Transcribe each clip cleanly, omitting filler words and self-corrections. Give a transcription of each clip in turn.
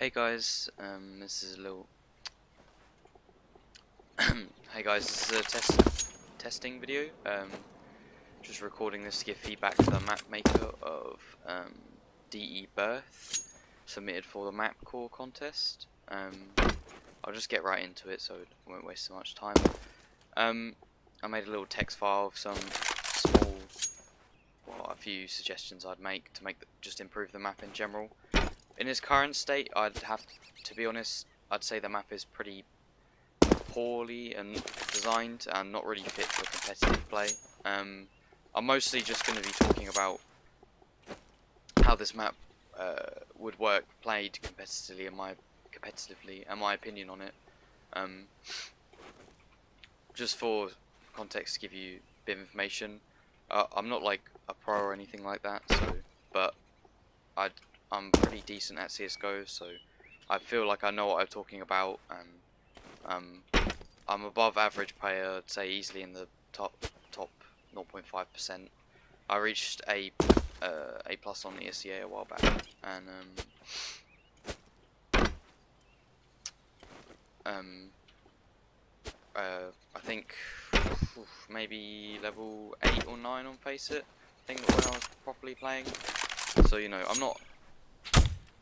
Hey guys, this is a little. Hey guys, this is a testing video. Just recording this to give feedback to the map maker of DE Birth, submitted for the Mapcore contest. I'll just get right into it, so I won't waste so much time. I made a little text file of some small, a few suggestions I'd make to just improve the map in general. In its current state, to be honest, I'd say the map is pretty poorly and designed and not really fit for competitive play. I'm mostly just going to be talking about how this map would work played competitively and my opinion on it. Just for context, to give you a bit of information, I'm not like a pro or anything like that, but I'm pretty decent at CSGO, so I feel like I know what I'm talking about, and I'm above average player, I'd say easily in the top 0.5%. I reached A+ on the ESEA a while back, and I think maybe level 8 or 9 on Faceit, I think, when I was properly playing. So, you know, I'm not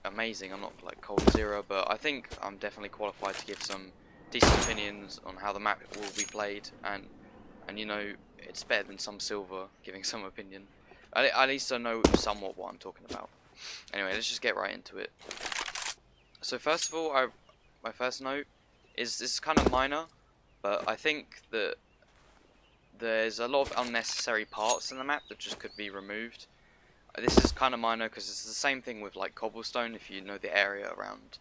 amazing, I'm not like cold zero, but I think I'm definitely qualified to give some decent opinions on how the map will be played, and you know, it's better than some silver giving some opinion. At least I know somewhat what I'm talking about. Anyway, let's just get right into it. So first of all, my first note is this is kind of minor, but I think that there's a lot of unnecessary parts in the map that just could be removed. This is kind of minor because it's the same thing with like cobblestone. If you know the area around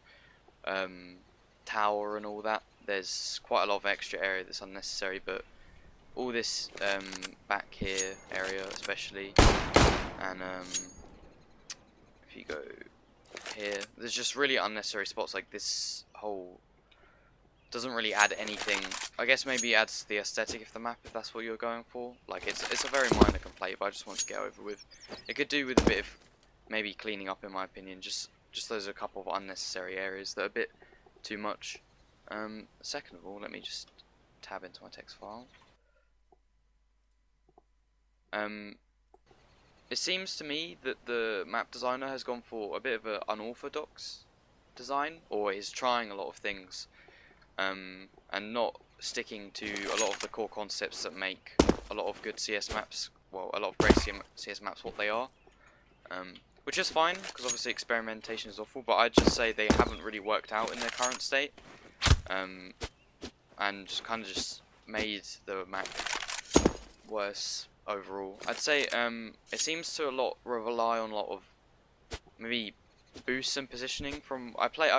tower and all that, there's quite a lot of extra area that's unnecessary, but all this back here area especially, and if you go here, there's just really unnecessary spots. Like this whole doesn't really add anything. I guess maybe it adds the aesthetic of the map if that's what you're going for. Like it's a very minor complaint, but I just want to get over with. It could do with a bit of maybe cleaning up, in my opinion. Just those a couple of unnecessary areas that are a bit too much. Second of all, let me just tab into my text file. It seems to me that the map designer has gone for a bit of an unorthodox design, or is trying a lot of things, and not sticking to a lot of the core concepts that make a lot of good CS maps, well, a lot of great CS maps what they are, which is fine, because obviously experimentation is awful, but I'd just say they haven't really worked out in their current state, and kind of just made the map worse overall. I'd say it seems to rely on a lot of maybe boosts and positioning from I played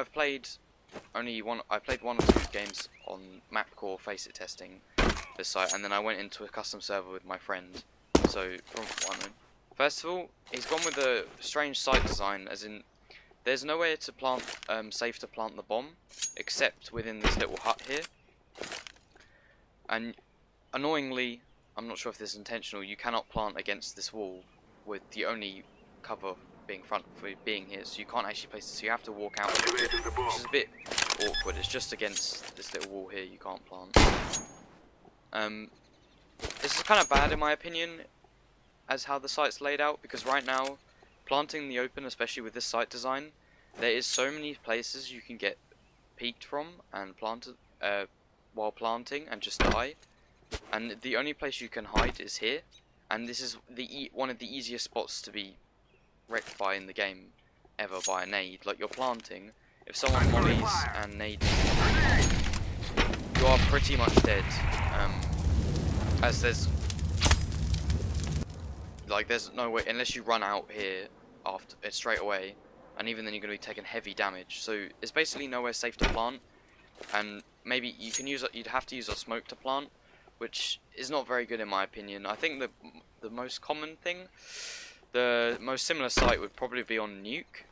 one or two games on Mapcore Faceit testing this site, and then I went into a custom server with my friend. So first of all, he's gone with a strange site design, as in there's nowhere to plant safe to plant the bomb except within this little hut here, and annoyingly, I'm not sure if this is intentional, you cannot plant against this wall with the only cover being front for being here, so you can't actually place it, so you have to walk out, which is a bit awkward. It's just against this little wall here, you can't plant. This is kind of bad in my opinion, as how the site's laid out, because right now, planting in the open, especially with this site design, there is so many places you can get peeked from and planted while planting and just die. And the only place you can hide is here, and this is one of the easiest spots to be wrecked by in the game ever by a nade. Like, you're planting, if someone mollies and nades, you are pretty much dead. As there's no way, unless you run out here after straight away, and even then you're going to be taking heavy damage. So it's basically nowhere safe to plant, and maybe you'd have to use a smoke to plant, which is not very good in my opinion. I think the most common thing, the most similar site would probably be on Nuke,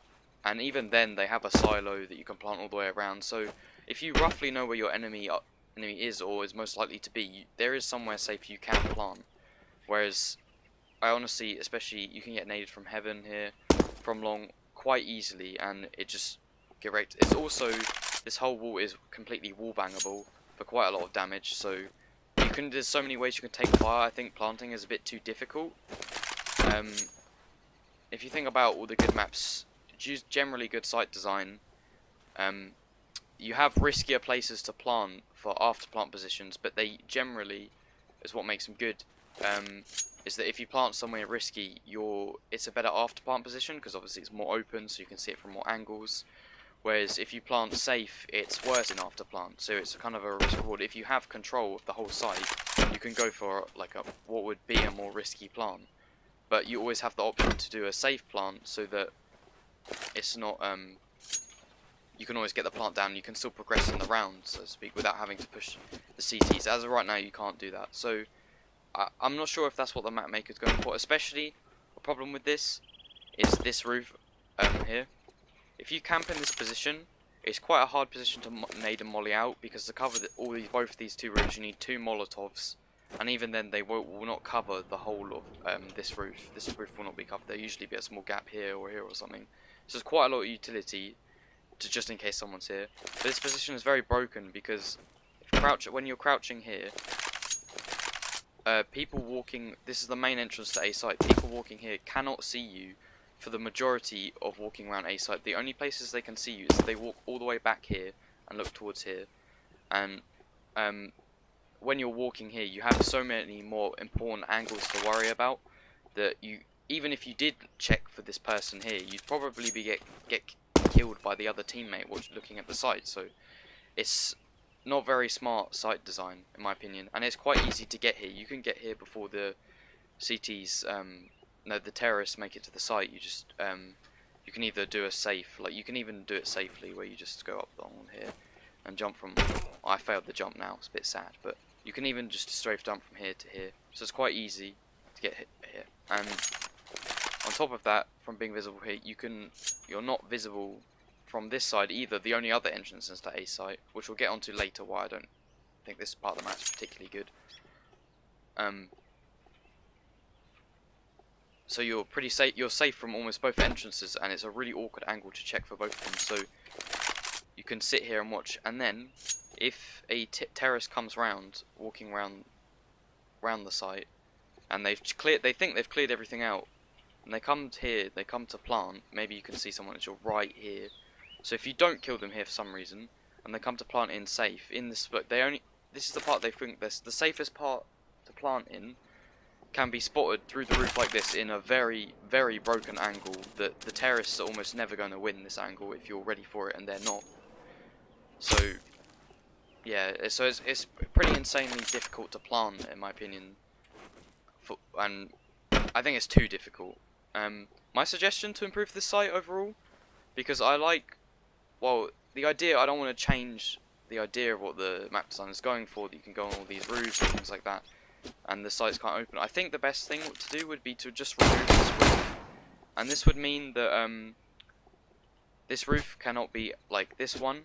and even then they have a silo that you can plant all the way around. So if you roughly know where your enemy is, or is most likely to be, there is somewhere safe you can plant. Whereas I honestly, especially, you can get naded from heaven here, from long, quite easily, and it just get wrecked. It's also, this whole wall is completely wall bangable for quite a lot of damage, so there's so many ways you can take fire. I think planting is a bit too difficult. If you think about all the good maps, generally good site design, you have riskier places to plant for after plant positions, but they generally, is what makes them good, is that if you plant somewhere risky, it's a better after plant position, because obviously it's more open, so you can see it from more angles. Whereas if you plant safe, it's worse in after plant, so it's kind of a risk reward. If you have control of the whole site, you can go for like what would be a more risky plant, but you always have the option to do a safe plant, so that it's not you can always get the plant down. You can still progress in the round, so to speak, without having to push the CTs. As of right now, you can't do that. So I'm not sure if that's what the map maker's going for. Especially, a problem with this is this roof here. If you camp in this position, it's quite a hard position to nade and molly out, because to cover both these two roofs, you need 2 Molotovs, and even then they will not cover the whole of this roof. This roof will not be covered. There'll usually be a small gap here or something. So there's quite a lot of utility, just in case someone's here. But this position is very broken, because when you're crouching here, people walking, this is the main entrance to A site, people walking here cannot see you for the majority of walking around A site. The only places they can see you is if they walk all the way back here and look towards here. And when you're walking here, you have so many more important angles to worry about, that even if you did check for this person here, you'd probably get killed by the other teammate looking at the site. So it's not very smart site design, in my opinion, and it's quite easy to get here. You can get here before the CTs, the terrorists make it to the site. You can either do a safe, you can even do it safely, where you just go up on here and jump from. I failed the jump now. It's a bit sad, but you can even just strafe jump from here to here. So it's quite easy to get here. And on top of that, from being visible here, you're not visible from this side either. The only other entrance is to A site, which we'll get onto later, why I don't think this part of the match is particularly good. So you're pretty safe. You're safe from almost both entrances, and it's a really awkward angle to check for both of them. So you can sit here and watch, and then if a terrorist comes walking round the site, and they think they've cleared everything out, and they come here, they come to plant. Maybe you can see someone at your right here. So if you don't kill them here for some reason, and they come to plant in safe, this is the part they think the safest part to plant in, can be spotted through the roof like this in a very, very broken angle, that the terrorists are almost never going to win this angle if you're ready for it, and they're not. So yeah, so it's pretty insanely difficult to plant, in my opinion, and I think it's too difficult. My suggestion to improve this site overall, because I the idea, I don't want to change the idea of what the map design is going for, that you can go on all these roofs and things like that, and the sites can't open. I think the best thing to do would be to just remove this roof, and this would mean that this roof cannot be, this one,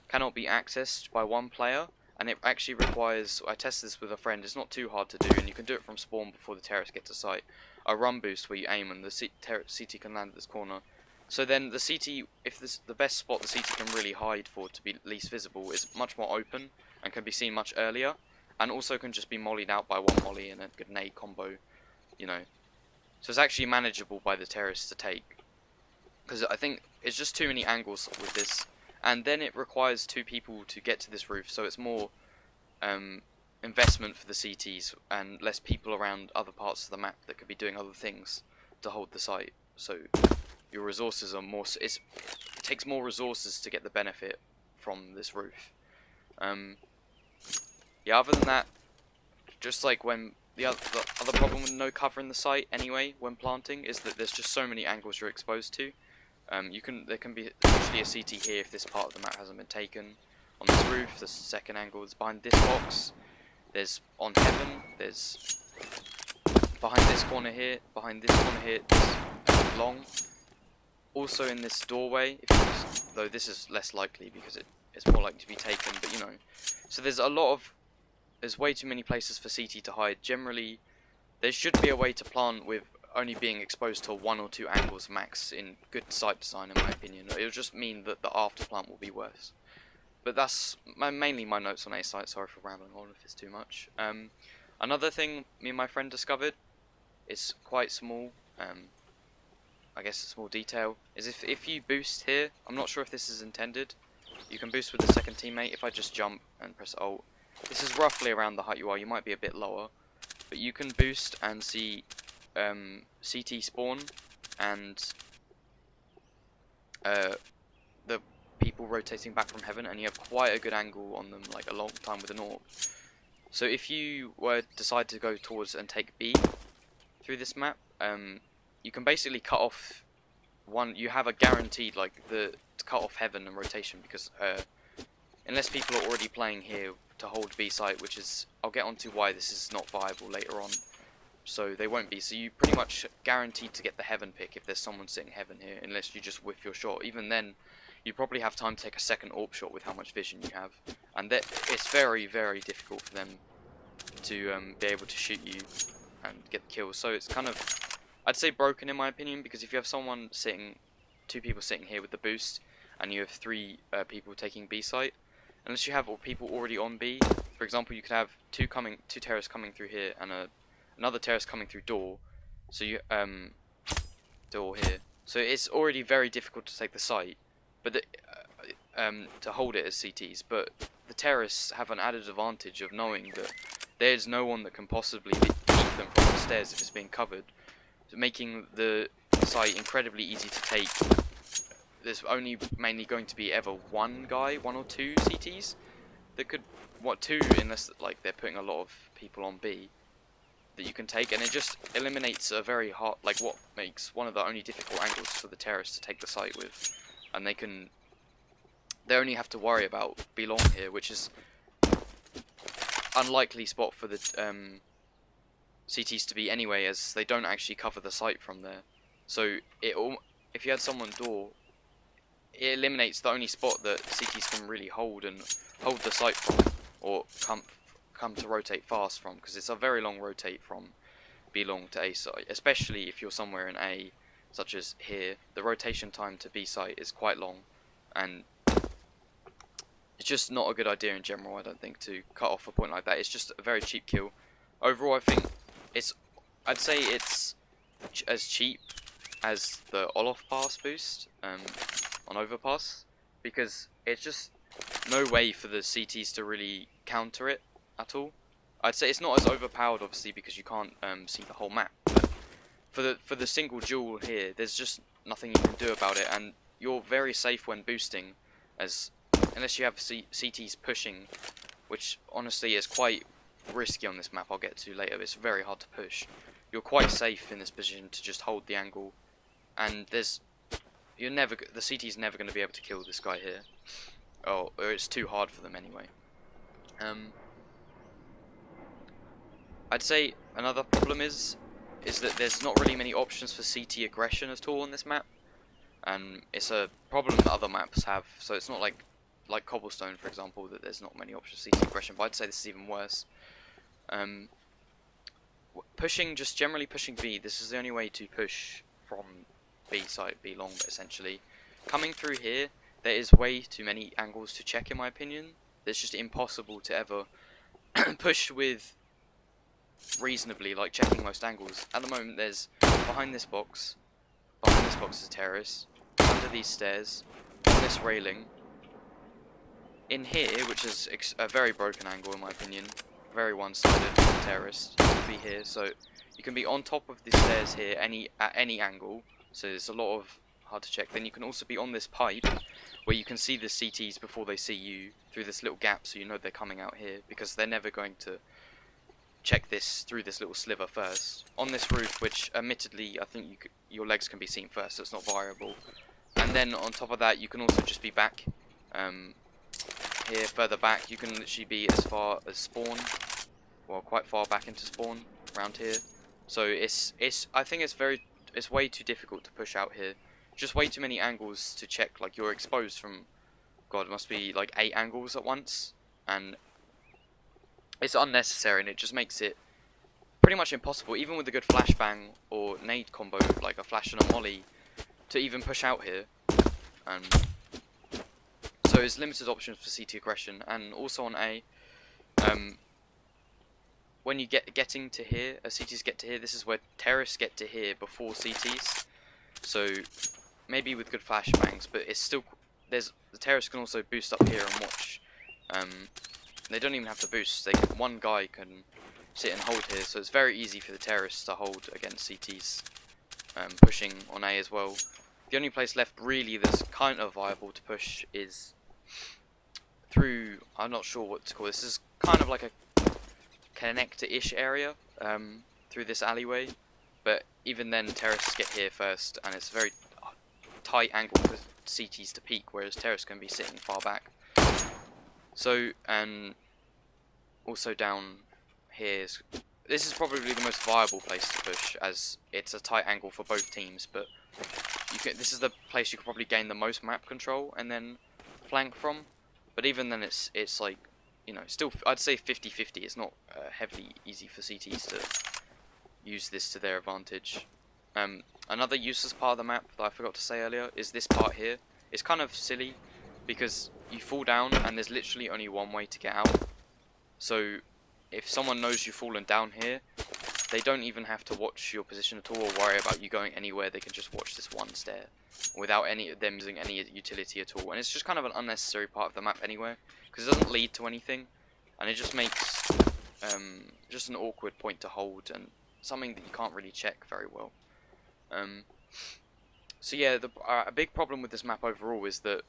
cannot be accessed by one player, and it actually requires, I tested this with a friend, it's not too hard to do, and you can do it from spawn before the terrorists get to site, a run boost where you aim and the CT can land at this corner. So then the CT, the best spot the CT can really hide for to be least visible is much more open and can be seen much earlier, and also can just be mollied out by one molly and a grenade combo, So it's actually manageable by the terrorists to take, because I think it's just too many angles with this, and then it requires 2 people to get to this roof, so it's more investment for the CTs and less people around other parts of the map that could be doing other things to hold the site. So your resources are more. It takes more resources to get the benefit from this roof. Yeah. Other than that, just like when the other problem with no cover in the site anyway when planting is that there's just so many angles you're exposed to. There can be usually a CT here if this part of the map hasn't been taken. On this roof, the second angle is behind this box. There's on heaven. There's behind this corner here. Behind this corner here. There's long. Also in this doorway, though this is less likely because it's more likely to be taken. But so there's way too many places for CT to hide. Generally, there should be a way to plant with only being exposed to 1 or 2 angles max in good site design, in my opinion. It'll just mean that the afterplant will be worse. But that's mainly my notes on A site. Sorry for rambling on if it's too much. Another thing me and my friend discovered is quite small. I guess a small detail is if you boost here. I'm not sure if this is intended. You can boost with the second teammate. If I just jump and press Alt, this is roughly around the height you are. You might be a bit lower, but you can boost and see CT spawn and the people rotating back from heaven, and you have quite a good angle on them, like a long time with an AWP. So if you were decide to go towards and take B through this map, you can basically cut off one. You have a guaranteed to cut off heaven and rotation, because unless people are already playing here to hold B site, which is, I'll get onto why this is not viable later on. So they won't be. So you pretty much guaranteed to get the heaven pick if there's someone sitting heaven here, unless you just whiff your shot. Even then, you probably have time to take a second AWP shot with how much vision you have, and that it's very, very difficult for them to be able to shoot you and get the kills. So it's kind of, I'd say, broken in my opinion, because if you have someone sitting, 2 people sitting here with the boost, and you have 3 people taking B site, unless you have people already on B. For example, you could have 2 terrorists coming through here and another terrorist coming through door. So you door here. So it's already very difficult to take the site, but to hold it as CTs. But the terrorists have an added advantage of knowing that there's no one that can possibly keep them from the stairs if it's being covered, so making the site incredibly easy to take. There's only mainly going to be ever one or 2 CTs that could, 2 unless like they're putting a lot of people on B, that you can take, and it just eliminates a very hard, like what makes one of the only difficult angles for the terrorists to take the site with, and they only have to worry about belong here, which is unlikely spot for the CTs to be anyway, as they don't actually cover the site from there. So if you had someone door, it eliminates the only spot that CTs can really hold the site from, or come to rotate fast from, because it's a very long rotate from B long to A site, especially if you're somewhere in A, such as here. The rotation time to B site is quite long, and it's just not a good idea in general, I don't think, to cut off a point like that. It's just a very cheap kill. Overall, I think I'd say it's as cheap as the Olof pass boost on overpass, because it's just no way for the CTs to really counter it at all. I'd say it's not as overpowered, obviously, because you can't see the whole map. But for the single duel here, there's just nothing you can do about it, and you're very safe when boosting, unless you have CTs pushing, which honestly is quite risky on this map. I'll get to later. It's very hard to push. You're quite safe in this position to just hold the angle, and the CT's never going to be able to kill this guy here, or it's too hard for them anyway. I'd say another problem is that there's not really many options for CT aggression at all on this map, and it's a problem that other maps have. So it's not like Cobblestone, for example, that there's not many options for CT aggression, but I'd say this is even worse. Generally pushing B, this is the only way to push from B side, B long, essentially. Coming through here, there is way too many angles to check, in my opinion. It's just impossible to ever push with reasonably, like checking most angles. At the moment, there's behind this box is a terrorist, under these stairs, on this railing, in here, which is a very broken angle in my opinion, very one-sided terrorist, to be here. So you can be on top of the stairs here at any angle, so there's a lot of hard to check. Then you can also be on this pipe, where you can see the CTs before they see you through this little gap, so you know they're coming out here, because they're never going to check this through this little sliver first. On this roof, which admittedly I think your legs can be seen first, so it's not viable. And then on top of that, you can also just be back here, further back. You can literally be as far as spawn, well, quite far back into spawn around here. So I think it's way too difficult to push out here. Just way too many angles to check. Like, you're exposed from, God, it must be like 8 angles at once, and it's unnecessary, and it just makes it pretty much impossible, even with a good flashbang or nade combo, like a flash and a molly, to even push out here. So there's limited options for CT aggression, and also on A, when you getting to here, CTs get to here, this is where terrorists get to here before CTs. So maybe with good flashbangs, but it's still, the terrorists can also boost up here and watch. They don't even have to boost, one guy can sit and hold here, so it's very easy for the terrorists to hold against CTs, pushing on A as well. The only place left really that's kind of viable to push is through, I'm not sure what to call this, is kind of like a connector-ish area, through this alleyway, but even then terrorists get here first, and it's a very tight angle for CTs to peek, whereas terrorists can be sitting far back. So, and also down here, this is probably the most viable place to push, as it's a tight angle for both teams, but this is the place you could probably gain the most map control and then flank from. But even then, it's like, you know, still, I'd say 50-50. It's not heavily easy for CTs to use this to their advantage. Another useless part of the map that I forgot to say earlier is this part here. It's kind of silly because you fall down and there's literally only one way to get out. So if someone knows you've fallen down here, they don't even have to watch your position at all or worry about you going anywhere. They can just watch this one stair without any of them using any utility at all. And it's just kind of an unnecessary part of the map anyway, because it doesn't lead to anything, and it just makes just an awkward point to hold and something that you can't really check very well. So yeah, a big problem with this map overall is that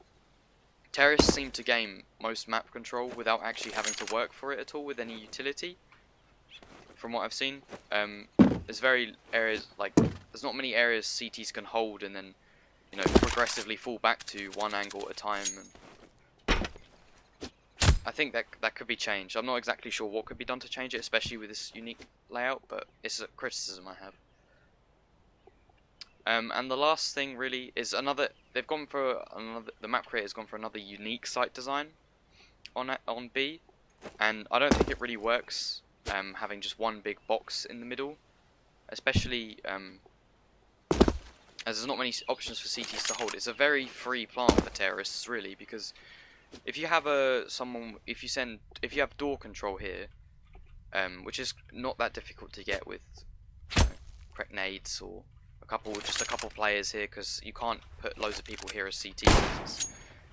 terrorists seem to gain most map control without actually having to work for it at all with any utility. From what I've seen, there's not many areas CTs can hold and then, you know, progressively fall back to one angle at a time. And I think that could be changed. I'm not exactly sure what could be done to change it, especially with this unique layout, but it's a criticism I have. And the last thing really is the map creator's gone for another unique site design on B, and I don't think it really works. Having just one big box in the middle, especially as there's not many options for CTs to hold. It's a very free plant for terrorists, really, because if you have if you have door control here, which is not that difficult to get with correct nades or just a couple players here, because you can't put loads of people here as CT because it's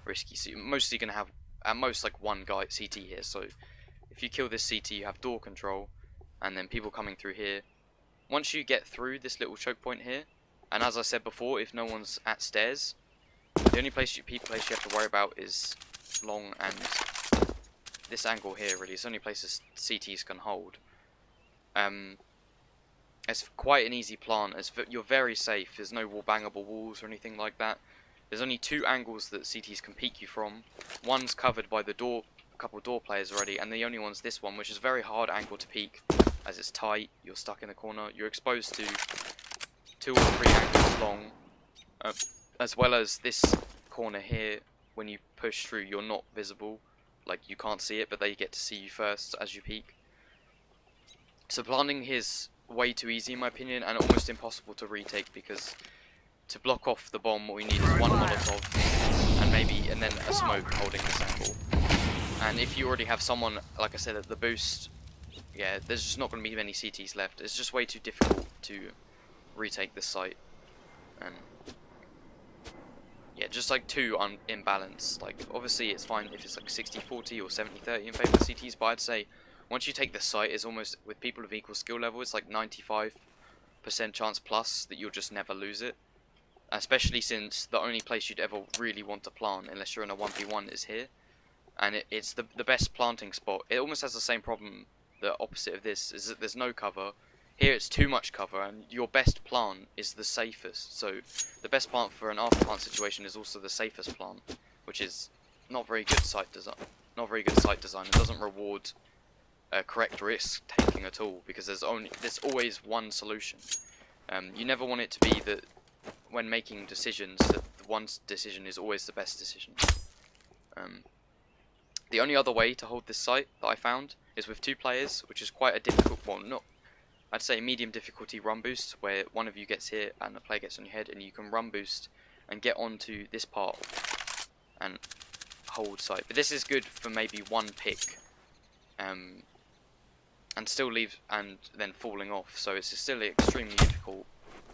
risky. So you're mostly gonna have at most like one guy CT here. So if you kill this CT, you have door control, and then people coming through here. Once you get through this little choke point here, and as I said before, if no one's at stairs, the only place you have to worry about is long and this angle here. Really, it's the only places CTs can hold. It's quite an easy plant. You're very safe. There's no bangable walls or anything like that. There's only two angles that CTs can peek you from. One's covered by the door. Couple door players already, and the only one's this one, which is a very hard angle to peek as it's tight. You're stuck in the corner. You're exposed to 2 or 3 angles long, as well as this corner here. When you push through, you're not visible, like you can't see it, but they get to see you first as you peek. So planting is way too easy in my opinion, and almost impossible to retake, because to block off the bomb, what we need is one Molotov and then a smoke holding this angle. And if you already have someone, like I said, at the boost, yeah, there's just not going to be many CTs left. It's just way too difficult to retake this site. And yeah, just like too imbalanced. Like, obviously it's fine if it's like 60-40 or 70-30 in favour of CTs, but I'd say once you take this site, it's almost, with people of equal skill level, it's like 95% chance plus that you'll just never lose it. Especially since the only place you'd ever really want to plant, unless you're in a 1v1, is here. And it's the best planting spot. It almost has the same problem, the opposite of this, is that there's no cover. Here it's too much cover, and your best plant is the safest. So the best plant for an after plant situation is also the safest plant, which is not very good site design. It doesn't reward correct risk taking at all, because there's always one solution. You never want it to be that when making decisions that the one decision is always the best decision. The only other way to hold this site that I found is with 2 players, which is quite a difficult one. I'd say medium difficulty run boost, where one of you gets hit and the player gets on your head, and you can run boost and get onto this part and hold site. But this is good for maybe one pick, and still leave and then falling off. So it's still an extremely difficult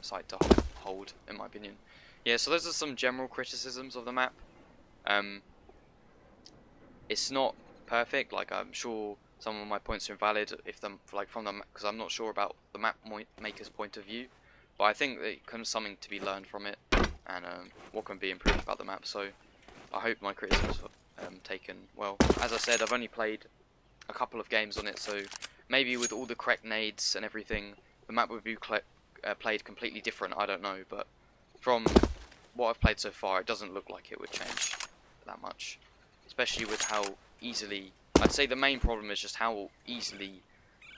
site to hold, in my opinion. Yeah, so those are some general criticisms of the map. It's not perfect. Like, I'm sure some of my points are invalid if them from the because I'm not sure about the map maker's point of view. But I think that kind of something to be learned from it, and what can be improved about the map. So I hope my criticisms are taken well. As I said, I've only played a couple of games on it, so maybe with all the correct nades and everything, the map would be played completely different. I don't know, but from what I've played so far, it doesn't look like it would change that much. Especially with how easily, I'd say the main problem is just how easily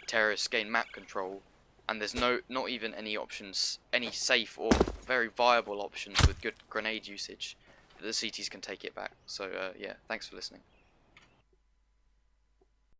terrorists gain map control, and there's not even any options, any safe or very viable options with good grenade usage that the CTs can take it back. So yeah, thanks for listening.